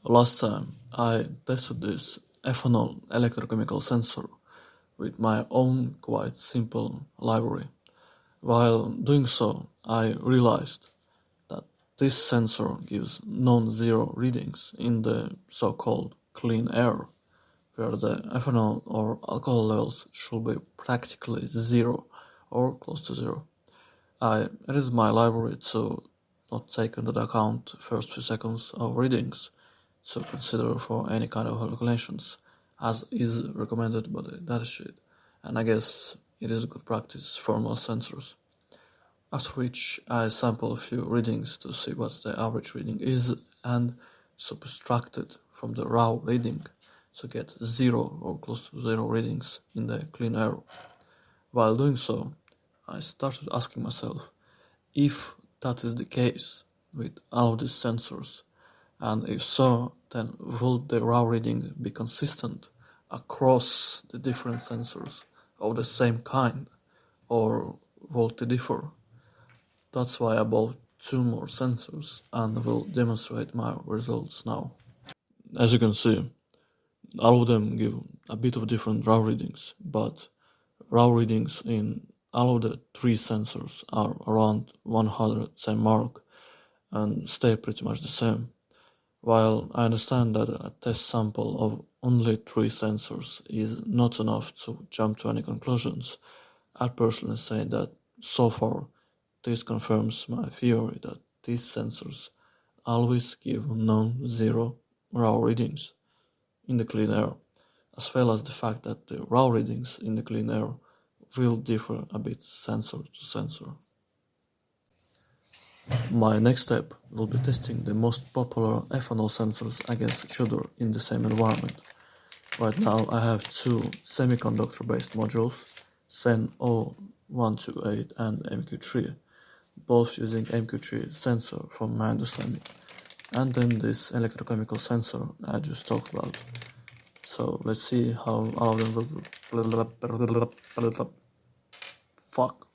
Last time I tested this ethanol electrochemical sensor with my own quite simple library. While doing so, I realized that this sensor gives non-zero readings in the so-called clean air, where the ethanol or alcohol levels should be practically zero or close to zero. I edited my library to not take into account first few seconds of readings to consider for any kind of calculations, as is recommended by the datasheet, and I guess it is good practice for most sensors. After which I sample a few readings to see what the average reading is and subtracted from the raw reading to get zero or close to zero readings in the clean air. While doing so, I started asking myself if that is the case with all of these sensors, and if so, then would the raw reading be consistent across the different sensors of the same kind, or would they differ? That's why I bought 2 more sensors and will demonstrate my results now. As you can see, all of them give a bit of different raw readings, but raw readings in all of the 3 sensors are around 100 same mark and stay pretty much the same. While I understand that a test sample of only 3 sensors is not enough to jump to any conclusions, I personally say that so far this confirms my theory that these sensors always give non-zero raw readings in the clean air, as well as the fact that the raw readings in the clean air will differ a bit sensor to sensor. My next step will be testing the most popular ethanol sensors against each other in the same environment. Right now I have 2 semiconductor based modules, SN0128 and MQ3, both using MQ3 sensor from my understanding, and then this electrochemical sensor I just talked about. So let's see how all of them will... Fuck.